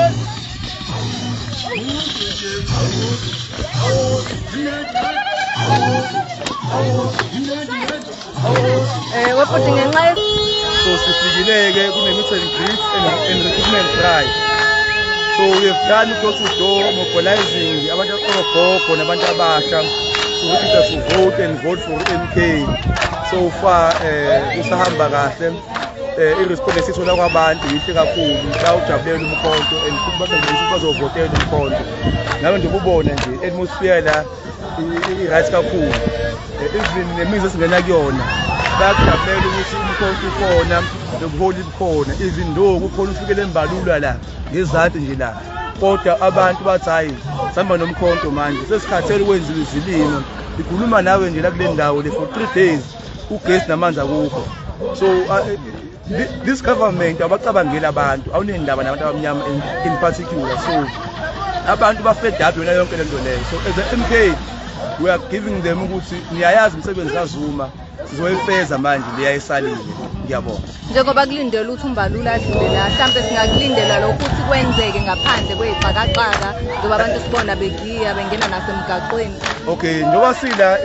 So sifikile-ke kune-meet and greet and recruitment drive. So we have done door-to-door mobilizing abantu ogogo nabantu abasha ukuthi to vote and vote for eMK. So far usahamba kahle. I-response esithola kwabantu yihle kakhulu, bayawujabulela umkhonto and futhi basebenzisa bazovotela umkhonto. Ngabe nje kubona nje atmosphere la i-right kakhulu. Even nemizwa esingena kuyona bayakujabulela ukuthi umkhonto ukhona nobuholi bukhona, even though kukhona ufikele embalulwa la ngezansi nje la, kodwa abantu bathi hayi sihamba nomkhonto manje sesikhathele ukwenziwa izilimo. Ikhuluma nawe nje la kule ndawo le for 3 days ugesi namanzi akukho. So this government abacabangela abantu awunendaba nabantu abamnyama in particular. So abantu bafed up yona yonke lento leyo. So as a eMK we are giving them ukuthi niyayazi umsebenzi kaZuma sizoyifeza manje liyayisalile. Ngiyabonga. Njengoba kulindele ukuthi umbalula adlule la, mhlambe singakulindela lokho ukuthi kwenzeke ngaphandle kwezixakaxaka ngoba abantu sibona begiya bengena nasemgaqweni. Okay, njoba sila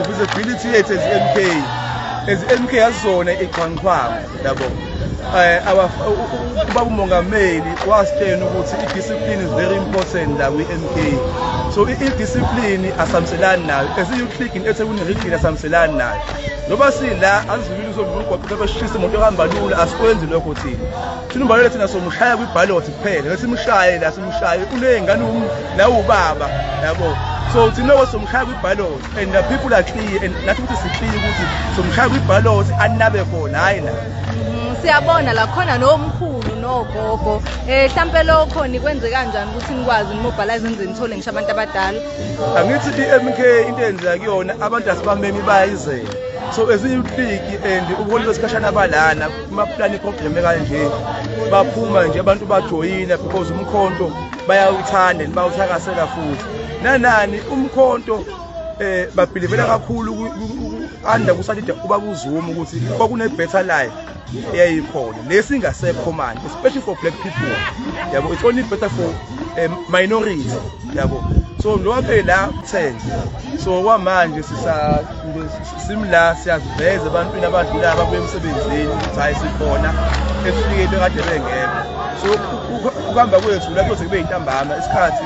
visibility yethu as eMK yazona iqhwanqhwa yabo. Ubaba umongameli wasitshela ukuthi i-discipline is very important la kwi-eMK. So i-discipline asamselani nayo, esiyuclicking eThekwini region asamselani nayo. Ngoba sila azivile uzomgwaqo beshisa imoto ehamba lula, asikwenzi lokho thina. Thina umbalule thina somshaya kwiballot kuphela, bese simshaye la simshaye kunengane la ubaba yabo. So thina wasomshaya kwiballot and the people are clear and nathi ukuthi siclear ukuthi somshaya kwiballot anabe khona hayi la. Siyabona la khona nomkhulu nogogo, mhlambe lokho nikwenze kanjani ukuthi nikwazi mobilize nje nithole ngisho abantu abadala? Angithi iMK into eyenzeka kuyona abantu asibambeni bayizela. So eziyi-click and ubuholi besikhashana balana kuma plan program kanje baphuma nje abantu bajoyina because umkhonto bayawuthanda bayawuthakasela futhi. Nanani umkhonto babhilivela kakhulu anda kusalida kuba kuZuma ukuthi kwakune better life eyayikhona lesingasekho manje, especially for black people yabo. It's only better for minorities yabo. So njengoba phela 10 so kwamanje simla siyaziveza ebantwini abadlula ababuye emsebenzini ukuthi hayi sikhona efikile kade bengekho. So ukuhamba kwethu la kuze kube intambama isikhathi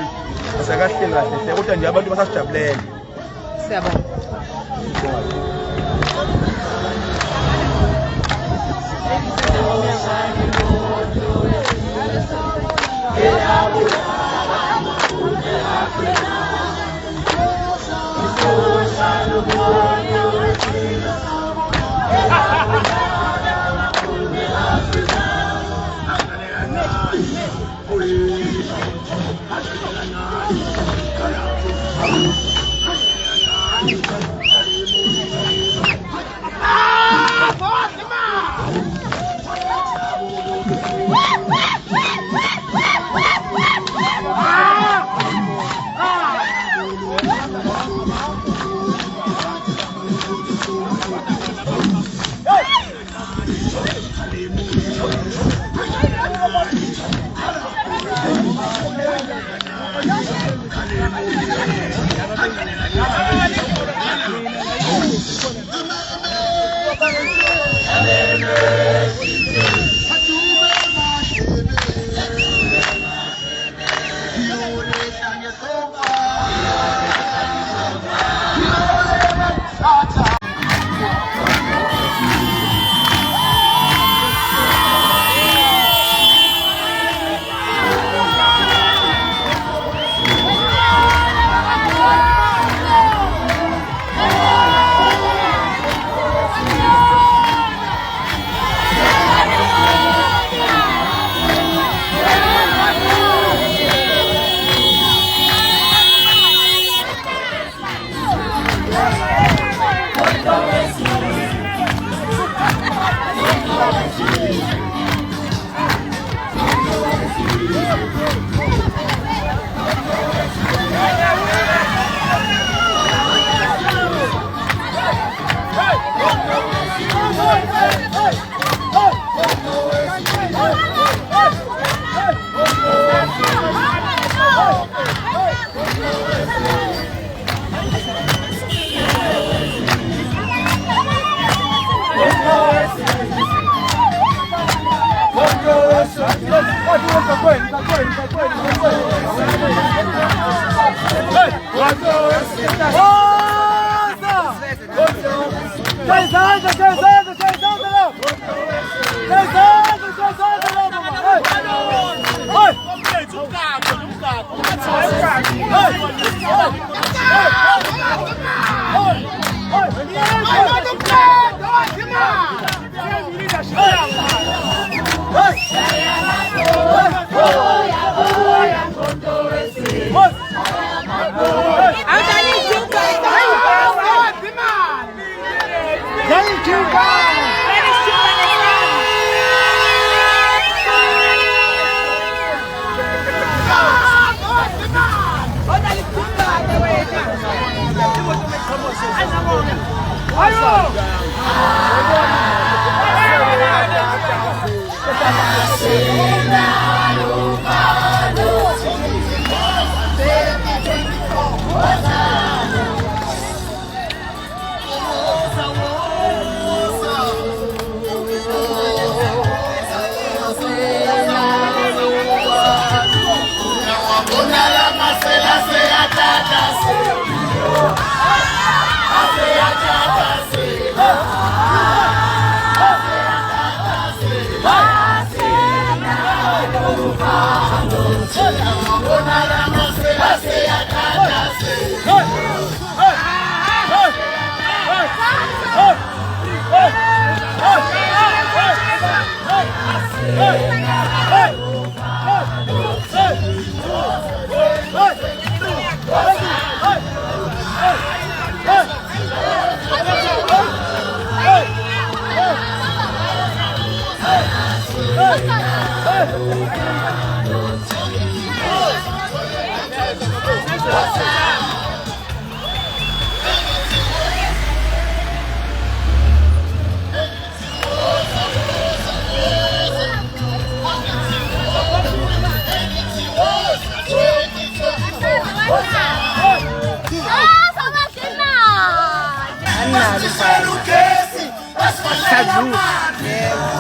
asakahle kahle kodwa nje abantu basasijabulela. Siyabonga. Hey! Tá